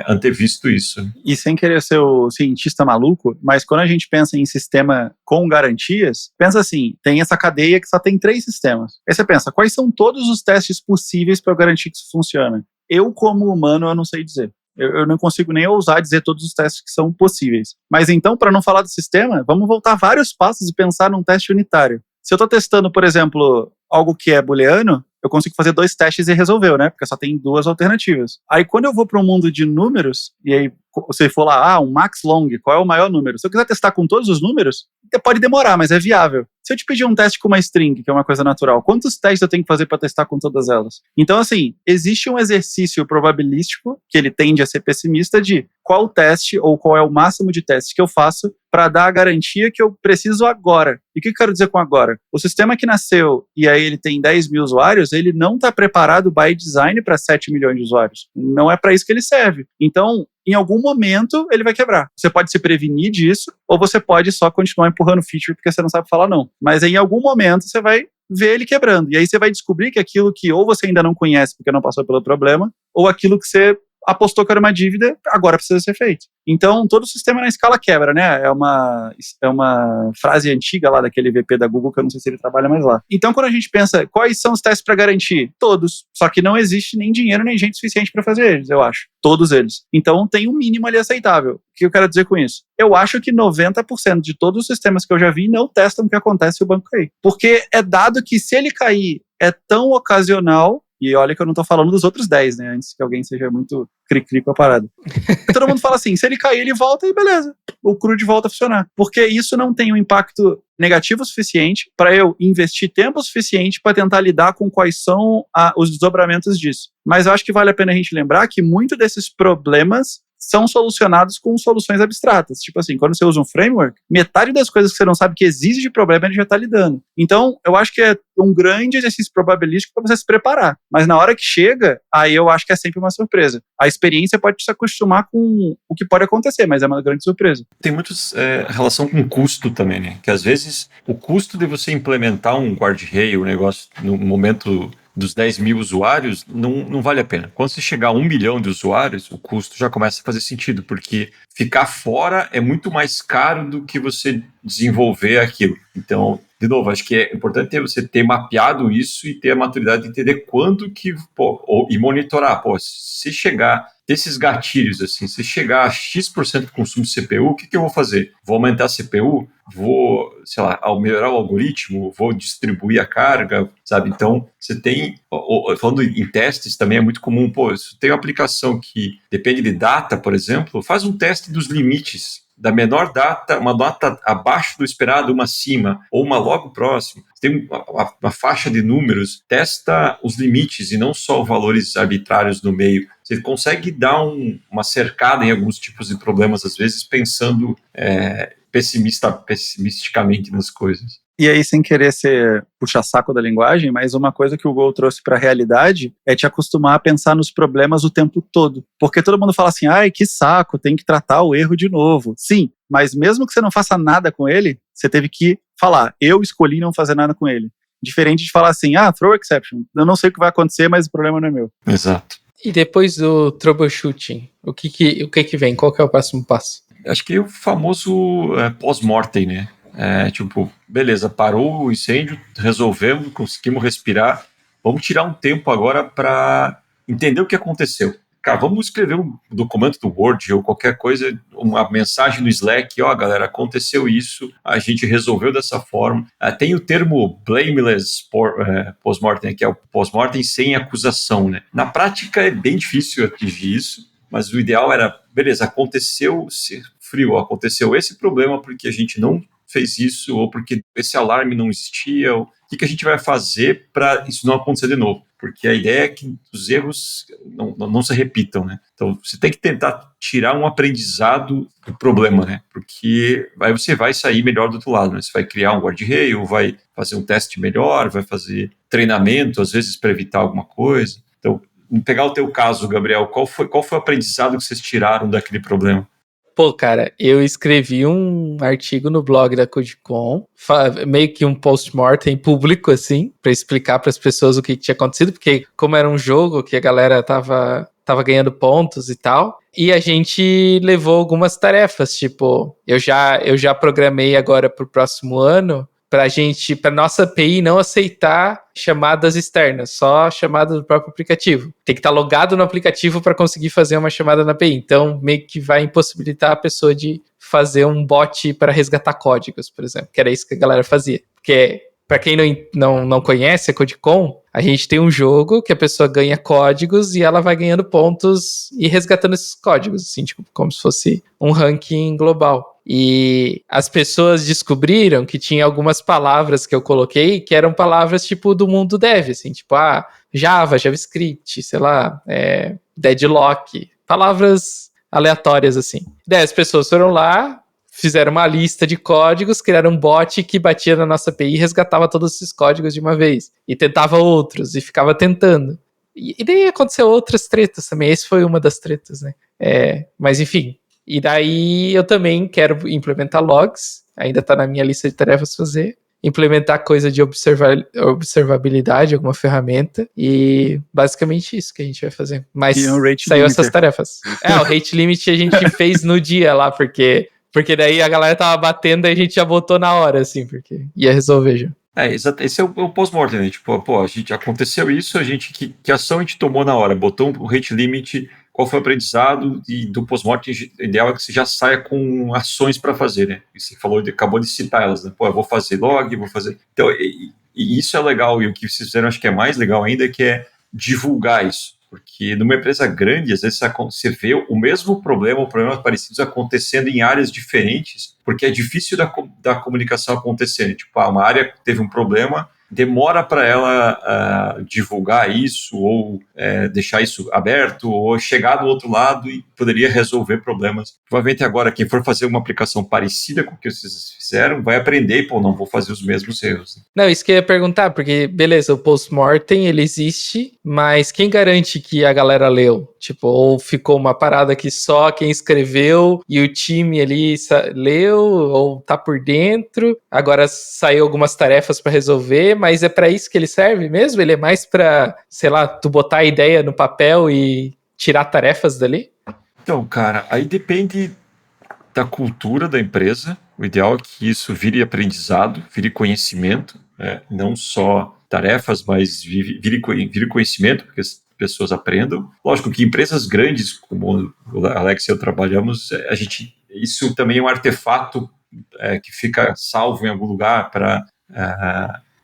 antevisto isso. E sem querer ser o cientista maluco, mas quando a gente pensa em sistema com garantias, pensa assim, tem essa cadeia que só tem 3 sistemas. Aí você pensa, quais são todos os testes possíveis para eu garantir que isso funciona? Eu, como humano, eu não sei dizer. Eu não consigo nem ousar dizer todos os testes que são possíveis. Mas então, para não falar do sistema, vamos voltar vários passos e pensar num teste unitário. Se eu estou testando, por exemplo, algo que é booleano, eu consigo fazer 2 testes e resolveu, né? Porque só tem 2 alternativas. Aí quando eu vou para um mundo de números, e aí você for lá, um max long, qual é o maior número? Se eu quiser testar com todos os números, pode demorar, mas é viável. Se eu te pedir um teste com uma string, que é uma coisa natural, quantos testes eu tenho que fazer para testar com todas elas? Então, assim, existe um exercício probabilístico, que ele tende a ser pessimista, de qual teste ou qual é o máximo de testes que eu faço para dar a garantia que eu preciso agora. E o que eu quero dizer com agora? O sistema que nasceu e aí ele tem 10 mil usuários, ele não está preparado by design para 7 milhões de usuários. Não é para isso que ele serve. Então, em algum momento, ele vai quebrar. Você pode se prevenir disso, ou você pode só continuar empurrando feature porque você não sabe falar não. Mas aí, em algum momento, você vai ver ele quebrando. E aí você vai descobrir que aquilo que ou você ainda não conhece porque não passou pelo problema, ou aquilo que você apostou que era uma dívida, agora precisa ser feito. Então, todo o sistema na escala quebra, né? É uma frase antiga lá daquele VP da Google, que eu não sei se ele trabalha mais lá. Então, quando a gente pensa, quais são os testes para garantir? Todos. Só que não existe nem dinheiro, nem gente suficiente para fazer eles, eu acho. Todos eles. Então, tem um mínimo ali aceitável. O que eu quero dizer com isso? Eu acho que 90% de todos os sistemas que eu já vi não testam o que acontece se o banco cair. Porque é dado que se ele cair é tão ocasional. E olha que eu não tô falando dos outros 10, né? Antes que alguém seja muito cri-cri com a parada. Todo mundo fala assim, se ele cair, ele volta e beleza. O CRUD volta a funcionar. Porque isso não tem um impacto negativo o suficiente para eu investir tempo suficiente para tentar lidar com quais são os desdobramentos disso. Mas eu acho que vale a pena a gente lembrar que muito desses problemas são solucionados com soluções abstratas. Tipo assim, quando você usa um framework, metade das coisas que você não sabe que existe de problema, ele já está lidando. Então, eu acho que é um grande exercício probabilístico para você se preparar. Mas na hora que chega, aí eu acho que é sempre uma surpresa. A experiência pode se acostumar com o que pode acontecer, mas é uma grande surpresa. Tem muitos relação com custo também, né? Que às vezes o custo de você implementar um guardrail, um negócio no momento dos 10 mil usuários, não vale a pena. Quando você chegar a 1 milhão de usuários, o custo já começa a fazer sentido, porque ficar fora é muito mais caro do que você desenvolver aquilo. Então, de novo, acho que é importante você ter mapeado isso e ter a maturidade de entender quando que, e monitorar, se chegar desses gatilhos, assim, se chegar a X% de consumo de CPU, o que eu vou fazer? Vou aumentar a CPU? Vou, sei lá, melhorar o algoritmo? Vou distribuir a carga? Sabe? Então, você tem, falando em testes, também é muito comum, se tem uma aplicação que depende de data, por exemplo, faz um teste dos limites da menor data, uma data abaixo do esperado, uma acima, ou uma logo próximo. Tem uma faixa de números, testa os limites e não só valores arbitrários no meio. Você consegue dar uma cercada em alguns tipos de problemas, às vezes, pensando pessimisticamente nas coisas. E aí, sem querer ser puxa-saco da linguagem, mas uma coisa que o Go trouxe para a realidade é te acostumar a pensar nos problemas o tempo todo. Porque todo mundo fala assim, ai, que saco, tem que tratar o erro de novo. Sim, mas mesmo que você não faça nada com ele, você teve que falar, eu escolhi não fazer nada com ele. Diferente de falar assim, throw exception, eu não sei o que vai acontecer, mas o problema não é meu. Exato. E depois do troubleshooting, o que vem? Qual que é o próximo passo? Acho que é o famoso pós-mortem, né? Beleza, parou o incêndio, resolvemos, conseguimos respirar, vamos tirar um tempo agora para entender o que aconteceu. cara, vamos escrever um documento do Word ou qualquer coisa, uma mensagem no Slack, ó, galera, aconteceu isso, a gente resolveu dessa forma. Tem o termo blameless post-mortem, que é o post-mortem sem acusação, né? Na prática é bem difícil atingir isso, mas o ideal era, beleza, aconteceu esse problema porque a gente não fez isso, ou porque esse alarme não existia, ou o que a gente vai fazer para isso não acontecer de novo? Porque a ideia é que os erros não se repitam, né? Então, você tem que tentar tirar um aprendizado do problema, né? Porque aí você vai sair melhor do outro lado, né? Você vai criar um guardrail, vai fazer um teste melhor, vai fazer treinamento, às vezes, para evitar alguma coisa. Então, pegar o teu caso, Gabriel, qual foi o aprendizado que vocês tiraram daquele problema? Pô, cara, eu escrevi um artigo no blog da CodeCon, meio que um post-mortem público, assim, pra explicar pras pessoas o que tinha acontecido, porque como era um jogo que a galera tava ganhando pontos e tal, e a gente levou algumas tarefas, tipo, eu já programei agora pro próximo ano, pra nossa API não aceitar chamadas externas, só chamada do próprio aplicativo. Tem que estar logado no aplicativo para conseguir fazer uma chamada na API. Então, meio que vai impossibilitar a pessoa de fazer um bot para resgatar códigos, por exemplo, que era isso que a galera fazia. Porque, para quem não conhece a CodeCon, a gente tem um jogo que a pessoa ganha códigos e ela vai ganhando pontos e resgatando esses códigos, assim, tipo, como se fosse um ranking global. E as pessoas descobriram que tinha algumas palavras que eu coloquei que eram palavras tipo do mundo dev, assim, tipo, Java, JavaScript, sei lá, deadlock, palavras aleatórias, assim. Daí as pessoas foram lá, fizeram uma lista de códigos, criaram um bot que batia na nossa API e resgatava todos esses códigos de uma vez. E tentava outros, e ficava tentando. E daí aconteceu outras tretas também, esse foi uma das tretas, né? Mas enfim... E daí eu também quero implementar logs, ainda está na minha lista de tarefas fazer, implementar coisa de observabilidade, alguma ferramenta, e basicamente isso que a gente vai fazer. Mas saiu essas tarefas. O rate limit a gente fez no dia lá, porque daí a galera tava batendo e a gente já botou na hora, assim, porque ia resolver já. Exato. Esse é o post-mortem, né? Tipo, a gente aconteceu isso, que ação a gente tomou na hora? Botou o rate limit, qual foi o aprendizado, e do post-mortem, o ideal é que você já saia com ações para fazer, né? E você acabou de citar elas, né? Eu vou fazer log, vou fazer... Então, e isso é legal, e o que vocês fizeram, acho que é mais legal ainda, que é divulgar isso. Porque numa empresa grande, às vezes você vê o mesmo problema, ou problemas parecidos acontecendo em áreas diferentes, porque é difícil da comunicação acontecer. Né? Tipo, uma área teve um problema, demora para ela divulgar isso, ou deixar isso aberto, ou chegar do outro lado e poderia resolver problemas. Provavelmente agora, quem for fazer uma aplicação parecida com o que vocês fizeram, vai aprender, não vou fazer os mesmos erros. Né? Não, isso que eu ia perguntar, porque, beleza, o post-mortem, ele existe, mas quem garante que a galera leu? Tipo, ou ficou uma parada que só quem escreveu e o time ali leu, ou tá por dentro, agora saiu algumas tarefas para resolver, mas é para isso que ele serve mesmo? Ele é mais para, sei lá, tu botar a ideia no papel e tirar tarefas dali? Então, cara, aí depende da cultura da empresa. O ideal é que isso vire aprendizado, vire conhecimento, não só tarefas, mas vire conhecimento, porque as pessoas aprendam. Lógico que empresas grandes, como o Alex e eu trabalhamos, isso também é um artefato que fica salvo em algum lugar para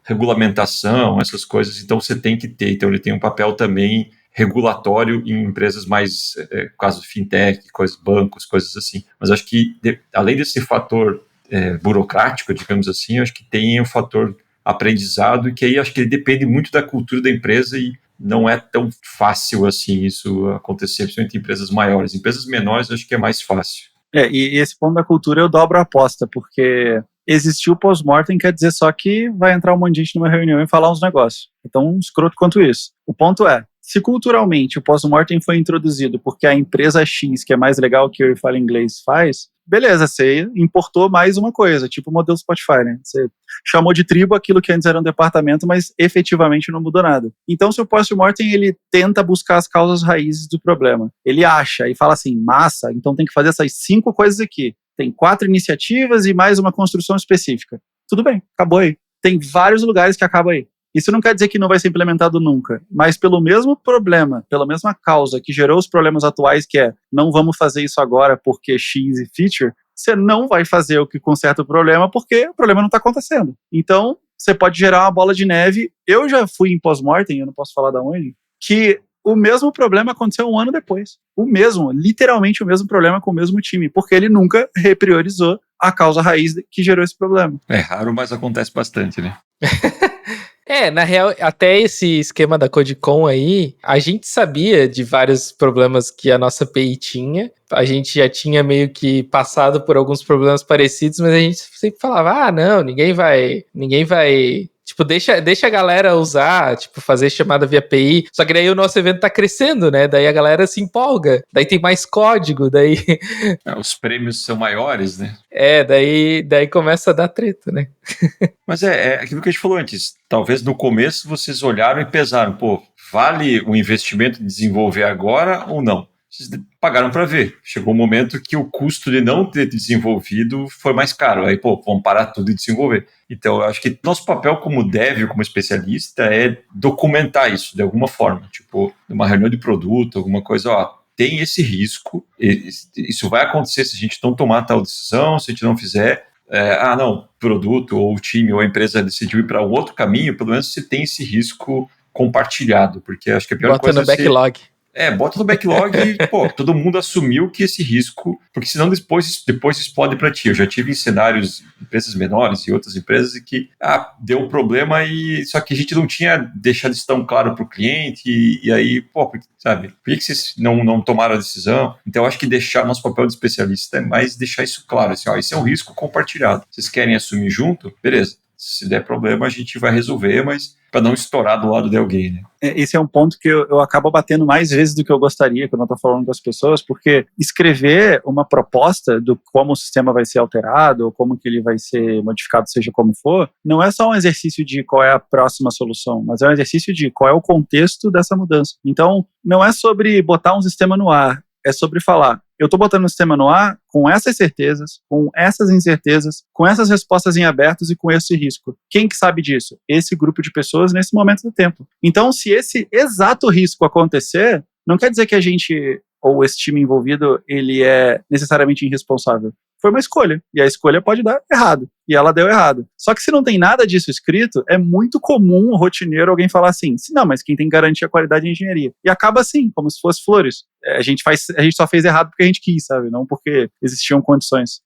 regulamentação, essas coisas, então você tem que ter. Então ele tem um papel também regulatório em empresas mais, caso fintech, bancos, coisas assim. Mas acho que, além desse fator burocrático, digamos assim, acho que tem o fator aprendizado, que aí acho que ele depende muito da cultura da empresa e não é tão fácil assim isso acontecer, principalmente em empresas maiores. Em empresas menores, acho que é mais fácil. E esse ponto da cultura eu dobro a aposta, porque existir o post-mortem quer dizer só que vai entrar um monte de gente numa reunião e falar uns negócios. Então, escroto quanto isso. O ponto é, se culturalmente o post-mortem foi introduzido porque a empresa X, que é mais legal que eu falo inglês, faz, beleza, você importou mais uma coisa, tipo o modelo Spotify, né? Você chamou de tribo aquilo que antes era um departamento, mas efetivamente não mudou nada. Então, se o post-mortem, ele tenta buscar as causas raízes do problema. Ele acha e fala assim, massa, então tem que fazer essas 5 coisas aqui. Tem 4 iniciativas e mais uma construção específica. Tudo bem, acabou aí. Tem vários lugares que acaba aí. Isso não quer dizer que não vai ser implementado nunca, mas pelo mesmo problema, pela mesma causa que gerou os problemas atuais, que é não vamos fazer isso agora porque X e feature, você não vai fazer o que conserta o problema porque o problema não está acontecendo. Então, você pode gerar uma bola de neve. Eu já fui em pós-mortem, eu não posso falar de onde, que o mesmo problema aconteceu um ano depois. Literalmente o mesmo problema com o mesmo time, porque ele nunca repriorizou a causa raiz que gerou esse problema. É raro, mas acontece bastante, né? Na real, até esse esquema da CodeCon aí, a gente sabia de vários problemas que a nossa API tinha. A gente já tinha meio que passado por alguns problemas parecidos, mas a gente sempre falava, não, ninguém vai... Tipo, deixa a galera usar, tipo, fazer chamada via API. Só que daí o nosso evento tá crescendo, né? Daí a galera se empolga. Daí tem mais código, daí... Os prêmios são maiores, né? Daí começa a dar treta, né? Mas é aquilo que a gente falou antes. Talvez no começo vocês olharam e pesaram, vale o investimento de desenvolver agora ou não? Vocês pagaram para ver. Chegou um momento que o custo de não ter desenvolvido foi mais caro. Aí, vamos parar tudo e desenvolver. Então, eu acho que nosso papel como dev, como especialista, é documentar isso de alguma forma. Tipo, numa reunião de produto, alguma coisa, tem esse risco, isso vai acontecer se a gente não tomar tal decisão, se a gente não fizer. O produto ou o time ou a empresa decidiu ir para um outro caminho, pelo menos você tem esse risco compartilhado, porque acho que a pior coisa no backlog. Bota no backlog e, todo mundo assumiu que esse risco, porque senão depois explode para ti. Eu já tive em cenários, empresas menores e outras empresas que, deu um problema só que a gente não tinha deixado isso tão claro para o cliente e aí, sabe, por que vocês não tomaram a decisão? Então, eu acho que nosso papel de especialista é mais deixar isso claro, assim, esse é um risco compartilhado. Vocês querem assumir junto? Beleza. Se der problema, a gente vai resolver, mas para não estourar do lado de alguém, né? Esse é um ponto que eu acabo batendo mais vezes do que eu gostaria quando eu estou falando com as pessoas, porque escrever uma proposta do como o sistema vai ser alterado ou como que ele vai ser modificado, seja como for, não é só um exercício de qual é a próxima solução, mas é um exercício de qual é o contexto dessa mudança. Então, não é sobre botar um sistema no ar, é sobre falar, eu estou botando o sistema no ar com essas certezas, com essas incertezas, com essas respostas em abertos e com esse risco. Quem que sabe disso? Esse grupo de pessoas nesse momento do tempo. Então, se esse exato risco acontecer, não quer dizer que a gente, ou esse time envolvido, ele é necessariamente irresponsável. Foi uma escolha, e a escolha pode dar errado, e ela deu errado. Só que se não tem nada disso escrito, é muito comum, rotineiro, alguém falar assim, não, mas quem tem que garantir a qualidade é a engenharia. E acaba assim, como se fosse flores. A gente só fez errado porque a gente quis, sabe? Não porque existiam condições.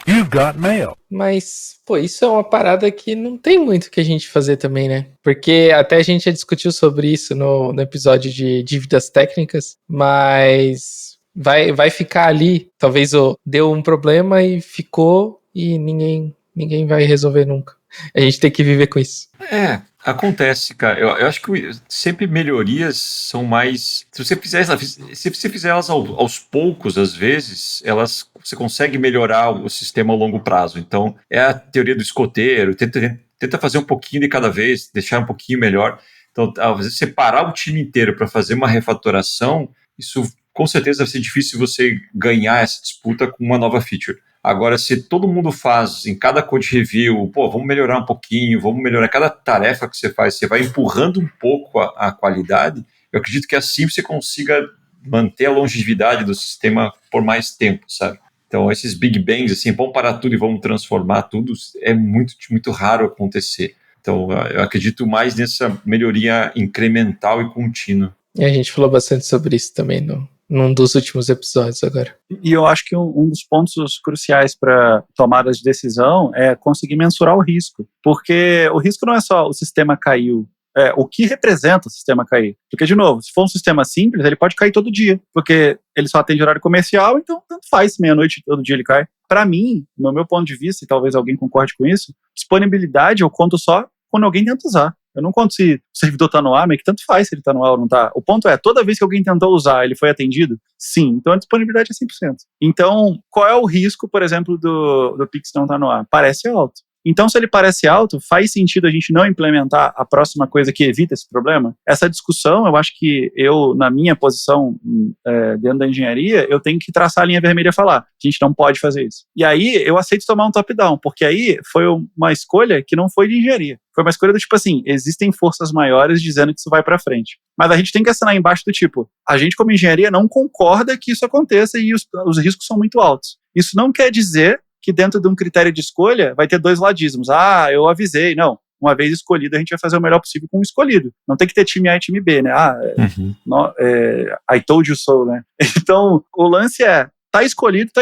You got mail. Mas, isso é uma parada que não tem muito que a gente fazer também, né? Porque até a gente já discutiu sobre isso no episódio de dívidas técnicas, mas... Vai ficar ali, talvez deu um problema e ficou e ninguém vai resolver nunca. A gente tem que viver com isso. Acontece, cara. Eu acho que sempre melhorias são mais... Se você fizer elas aos poucos, às vezes, você consegue melhorar o sistema ao longo prazo. Então, é a teoria do escoteiro, tenta fazer um pouquinho de cada vez, deixar um pouquinho melhor. Então, às vezes, separar o time inteiro para fazer uma refatoração, isso... com certeza vai ser difícil você ganhar essa disputa com uma nova feature. Agora, se todo mundo faz em cada code review, vamos melhorar um pouquinho, vamos melhorar cada tarefa que você faz, você vai empurrando um pouco a qualidade, eu acredito que assim você consiga manter a longevidade do sistema por mais tempo, sabe? Então, esses big bangs, assim, vamos parar tudo e vamos transformar tudo, é muito, muito raro acontecer. Então, eu acredito mais nessa melhoria incremental e contínua. E a gente falou bastante sobre isso também num dos últimos episódios agora. E eu acho que um dos pontos cruciais para tomada de decisão é conseguir mensurar o risco. Porque o risco não é só o sistema caiu, o que representa o sistema cair. Porque, de novo, se for um sistema simples, ele pode cair todo dia, porque ele só atende horário comercial, então tanto faz, meia-noite todo dia ele cai. Para mim, no meu ponto de vista, e talvez alguém concorde com isso, disponibilidade eu conto só quando alguém tenta usar. Eu não conto se o servidor está no ar, mas que tanto faz se ele está no ar ou não está. O ponto é, toda vez que alguém tentou usar, ele foi atendido? Sim. Então a disponibilidade é 100%. Então, qual é o risco, por exemplo, do Pix não estar no ar? Parece alto. Então, se ele parece alto, faz sentido a gente não implementar a próxima coisa que evita esse problema? Essa discussão, eu acho que na minha posição dentro da engenharia, eu tenho que traçar a linha vermelha e falar, a gente não pode fazer isso. E aí, eu aceito tomar um top-down, porque aí foi uma escolha que não foi de engenharia. Foi uma escolha do tipo assim, existem forças maiores dizendo que isso vai pra frente. Mas a gente tem que assinar embaixo do tipo, a gente como engenharia não concorda que isso aconteça e os riscos são muito altos. Isso não quer dizer que dentro de um critério de escolha vai ter dois ladismos. Ah, eu avisei. Não. Uma vez escolhido, a gente vai fazer o melhor possível com o escolhido. Não tem que ter time A e time B, né? I told you so, né? Então, o lance é, tá escolhido,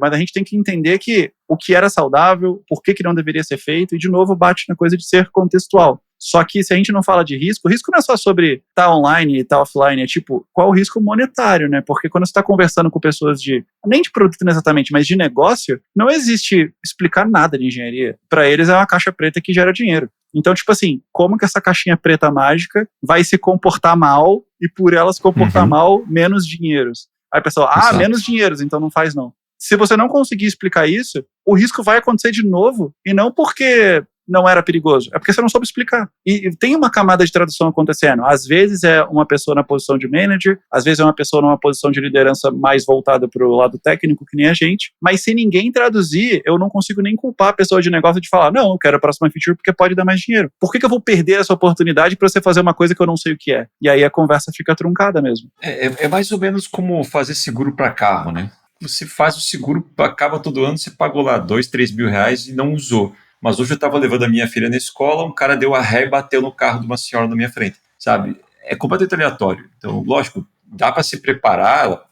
mas a gente tem que entender que o que era saudável, por que não deveria ser feito, e de novo bate na coisa de ser contextual. Só que se a gente não fala de risco, o risco não é só sobre tá online e tá offline, é tipo, qual o risco monetário, né? Porque quando você está conversando com pessoas nem de produto exatamente, mas de negócio, não existe explicar nada de engenharia. Para eles é uma caixa preta que gera dinheiro. Então, tipo assim, como que essa caixinha preta mágica vai se comportar mal e por ela se comportar mal, menos dinheiros? Aí a pessoa, menos dinheiros, então não faz não. Se você não conseguir explicar isso, o risco vai acontecer de novo, e não porque não era perigoso, é porque você não soube explicar. E tem uma camada de tradução acontecendo. Às vezes é uma pessoa na posição de manager, às vezes é uma pessoa numa posição de liderança mais voltada para o lado técnico, que nem a gente, mas se ninguém traduzir, eu não consigo nem culpar a pessoa de negócio de falar, não, eu quero a próxima feature porque pode dar mais dinheiro. Por que eu vou perder essa oportunidade para você fazer uma coisa que eu não sei o que é? E aí a conversa fica truncada mesmo. É mais ou menos como fazer seguro para carro, né? Você faz o seguro, acaba todo ano, você pagou lá 2, 3 mil reais e não usou. Mas hoje eu estava levando a minha filha na escola, um cara deu a ré e bateu no carro de uma senhora na minha frente, sabe? É completamente aleatório. Então, lógico, dá para se preparar,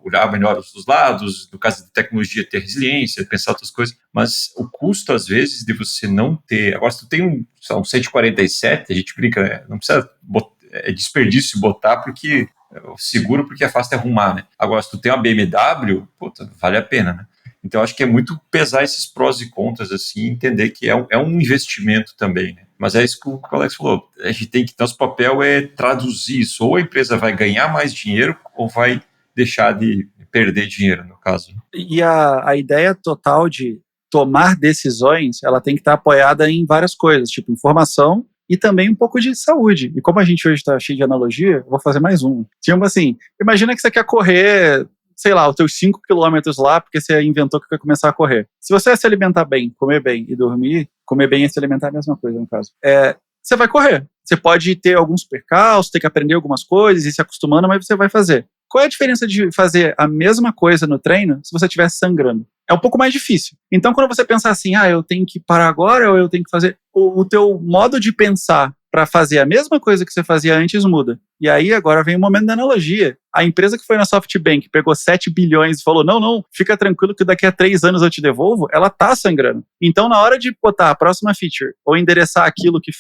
olhar melhor os lados, no caso de tecnologia, ter resiliência, pensar outras coisas, mas o custo, às vezes, de você não ter... Agora, se tu tem um 147, a gente brinca, né? Não precisa é desperdício botar porque seguro porque é fácil de arrumar, né? Agora, se tu tem uma BMW, puta, vale a pena, né? Então, acho que é muito pesar esses prós e contras, assim, entender que é um investimento também, né? Mas é isso que o Alex falou. A gente tem que, nosso papel é traduzir isso. Ou a empresa vai ganhar mais dinheiro, ou vai deixar de perder dinheiro, no caso. E a ideia total de tomar decisões, ela tem que estar apoiada em várias coisas, tipo informação e também um pouco de saúde. E como a gente hoje está cheio de analogia, eu vou fazer mais um. Tipo assim, imagina que você quer correr, sei lá, os teus 5 quilômetros lá, porque você inventou que quer começar a correr. Se você se alimentar bem, comer bem e dormir, comer bem e se alimentar é a mesma coisa, no caso. Você vai correr. Você pode ter alguns percalços, ter que aprender algumas coisas e se acostumando, mas você vai fazer. Qual é a diferença de fazer a mesma coisa no treino se você estiver sangrando? É um pouco mais difícil. Então, quando você pensar assim, eu tenho que parar agora ou eu tenho que fazer... O teu modo de pensar para fazer a mesma coisa que você fazia antes muda. E aí, agora vem o momento da analogia. A empresa que foi na SoftBank, pegou 7 bilhões e falou, não, fica tranquilo que daqui a 3 anos eu te devolvo, ela tá sangrando. Então, na hora de botar a próxima feature ou endereçar aquilo que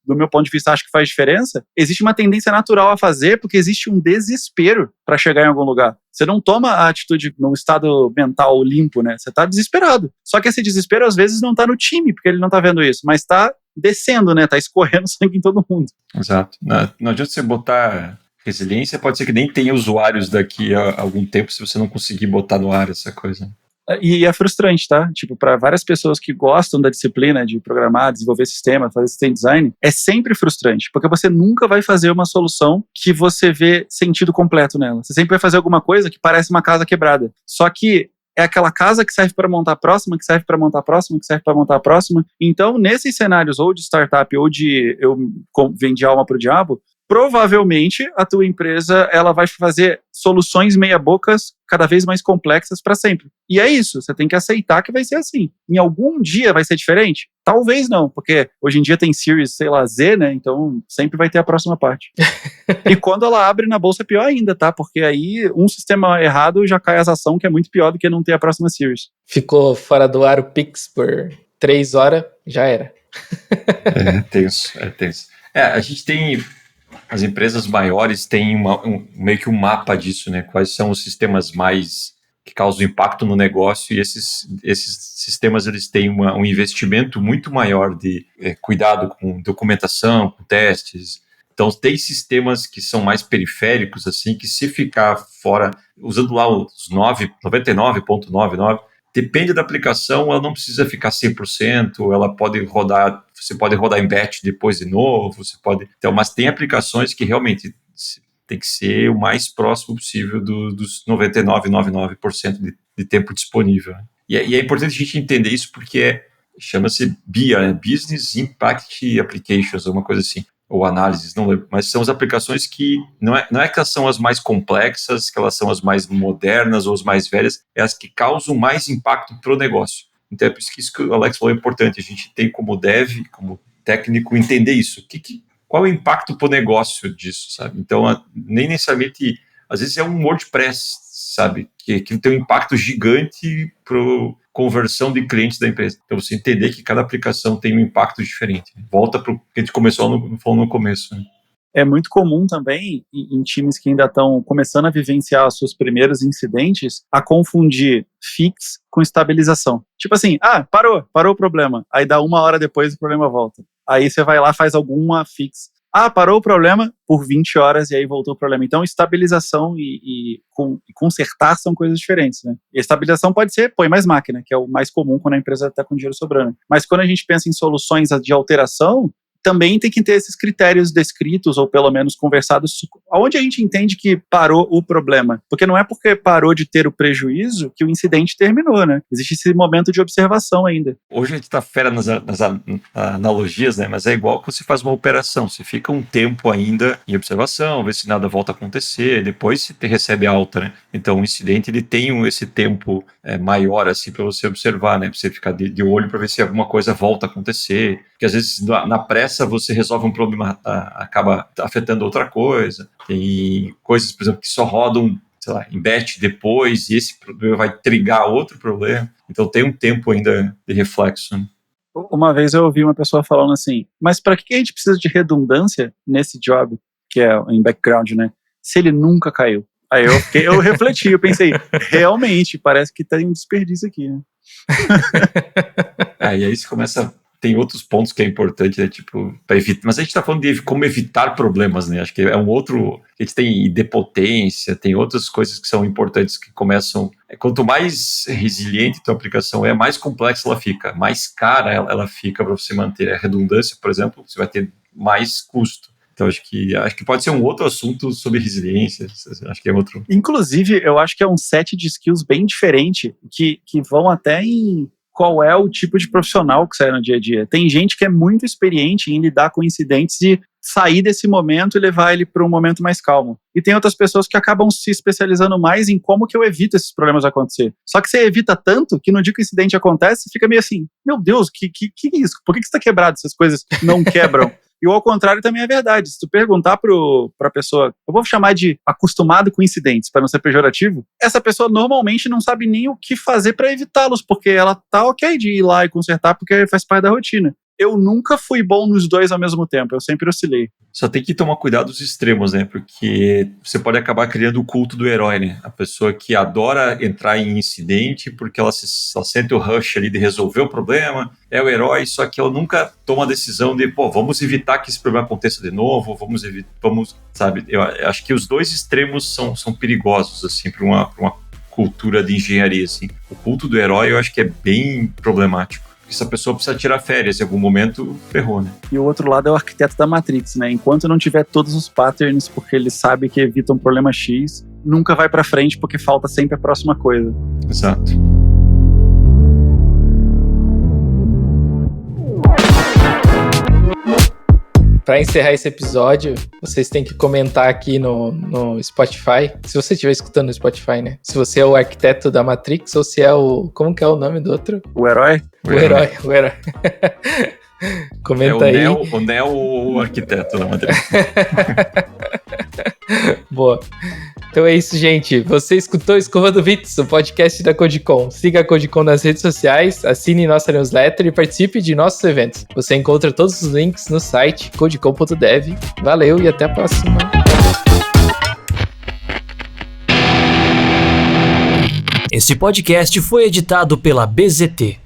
do meu ponto de vista, acho que faz diferença, existe uma tendência natural a fazer, porque existe um desespero para chegar em algum lugar. Você não toma a atitude num estado mental limpo, né? Você tá desesperado. Só que esse desespero, às vezes, não tá no time, porque ele não tá vendo isso, mas tá descendo, né? Tá escorrendo sangue em todo mundo. Exato. Não adianta você botar resiliência, pode ser que nem tenha usuários daqui a algum tempo, se você não conseguir botar no ar essa coisa. E é frustrante, tá? Tipo, para várias pessoas que gostam da disciplina de programar, desenvolver sistema, fazer system design, é sempre frustrante, porque você nunca vai fazer uma solução que você vê sentido completo nela. Você sempre vai fazer alguma coisa que parece uma casa quebrada. Só que é aquela casa que serve para montar a próxima, que serve para montar a próxima, que serve para montar a próxima. Então, nesses cenários ou de startup ou de eu vendi alma pro diabo, provavelmente a tua empresa ela vai fazer soluções meia-bocas cada vez mais complexas para sempre. E é isso, você tem que aceitar que vai ser assim. Em algum dia vai ser diferente? Talvez não, porque hoje em dia tem Series, sei lá, Z, né? Então sempre vai ter a próxima parte. E quando ela abre na bolsa é pior ainda, tá? Porque aí um sistema errado já cai as ações, que é muito pior do que não ter a próxima Series. Ficou fora do ar o Pix por 3 horas, já era. Tenso. A gente tem... As empresas maiores têm meio que um mapa disso, né? Quais são os sistemas mais que causam impacto no negócio, e esses sistemas eles têm um investimento muito maior de cuidado com documentação, com testes. Então tem sistemas que são mais periféricos, assim, que se ficar fora, usando lá os 99.99, depende da aplicação, ela não precisa ficar 100%, ela pode rodar, você pode rodar em batch depois de novo, então, mas tem aplicações que realmente tem que ser o mais próximo possível dos 99,99% de tempo disponível. E é importante a gente entender isso porque chama-se BIA, né? Business Impact Applications, uma coisa assim, ou análises, não lembro, mas são as aplicações que não é que elas são as mais complexas, que elas são as mais modernas ou as mais velhas, é as que causam mais impacto para o negócio. Então é por isso que o Alex falou é importante, a gente tem como dev, como técnico, entender isso. Qual é o impacto para o negócio disso, sabe? Então, nem necessariamente, às vezes é um WordPress, sabe? Que tem um impacto gigante para a conversão de clientes da empresa. Então, você entender que cada aplicação tem um impacto diferente. Volta para o que a gente começou no começo, né? É muito comum também, em times que ainda estão começando a vivenciar os seus primeiros incidentes, a confundir fix com estabilização. Tipo assim, parou o problema. Aí dá 1 hora depois o problema volta. Aí você vai lá, faz alguma fix. Parou o problema por 20 horas e aí voltou o problema. Então, estabilização e consertar são coisas diferentes, né? E a estabilização pode ser, põe mais máquina, que é o mais comum quando a empresa está com dinheiro sobrando. Mas quando a gente pensa em soluções de alteração, também tem que ter esses critérios descritos ou pelo menos conversados, onde a gente entende que parou o problema. Porque não é porque parou de ter o prejuízo que o incidente terminou, né? Existe esse momento de observação ainda. Hoje a gente está fera nas analogias, né? Mas é igual que você faz uma operação. Você fica um tempo ainda em observação, vê se nada volta a acontecer, depois você recebe alta, né? Então o incidente ele tem esse tempo maior assim para você observar, né? Para você ficar de olho para ver se alguma coisa volta a acontecer. Porque às vezes na pressa você resolve um problema, acaba afetando outra coisa. Tem coisas, por exemplo, que só rodam, sei lá, em batch depois, e esse problema vai trigar outro problema. Então tem um tempo ainda de reflexo, né? Uma vez eu ouvi uma pessoa falando assim, mas para que a gente precisa de redundância nesse job, que é em background, né? Se ele nunca caiu. Aí eu refleti, eu pensei, realmente, parece que tem um desperdício aqui, né? E aí você começa... Tem outros pontos que é importante, né? Tipo, para evitar. Mas a gente está falando de como evitar problemas, né? Acho que é um outro. A gente tem idempotência, tem outras coisas que são importantes que começam. Quanto mais resiliente a tua aplicação é, mais complexa ela fica, mais cara ela fica para você manter. A redundância, por exemplo, você vai ter mais custo. Então, acho que pode ser um outro assunto sobre resiliência. Acho que é outro. Inclusive, eu acho que é um set de skills bem diferente, que vão até em qual é o tipo de profissional que sai no dia a dia. Tem gente que é muito experiente em lidar com incidentes e sair desse momento e levar ele para um momento mais calmo. E tem outras pessoas que acabam se especializando mais em como que eu evito esses problemas acontecer. Só que você evita tanto que no dia que o incidente acontece, fica meio assim, meu Deus, que é isso? Por que você está quebrado? Essas coisas não quebram. E o ao contrário também é verdade. Se tu perguntar pra pessoa, eu vou chamar de acostumado com incidentes, para não ser pejorativo, essa pessoa normalmente não sabe nem o que fazer para evitá-los, porque ela tá ok de ir lá e consertar, porque faz parte da rotina. Eu nunca fui bom nos dois ao mesmo tempo, eu sempre oscilei. Só tem que tomar cuidado dos extremos, né? Porque você pode acabar criando o culto do herói, né? A pessoa que adora entrar em incidente porque ela sente o rush ali de resolver o problema, é o herói, só que ela nunca toma a decisão de, vamos evitar que esse problema aconteça de novo, vamos, sabe? Eu acho que os dois extremos são perigosos, assim, para uma cultura de engenharia, assim. O culto do herói eu acho que é bem problemático. Essa pessoa precisa tirar férias, em algum momento ferrou, né? E o outro lado é o arquiteto da Matrix, né? Enquanto não tiver todos os patterns, porque ele sabe que evita um problema X, nunca vai pra frente porque falta sempre a próxima coisa. Exato. Para encerrar esse episódio, vocês têm que comentar aqui no Spotify, se você estiver escutando no Spotify, né? Se você é o arquiteto da Matrix ou se é como que é o nome do outro? O herói? O herói. Comenta aí. O Neo ou o arquiteto da Matrix? Boa. Então é isso, gente. Você escutou Escova do Vitz, o podcast da Codecon. Siga a Codecon nas redes sociais, assine nossa newsletter e participe de nossos eventos. Você encontra todos os links no site codecon.dev. Valeu e até a próxima. Este podcast foi editado pela BZT.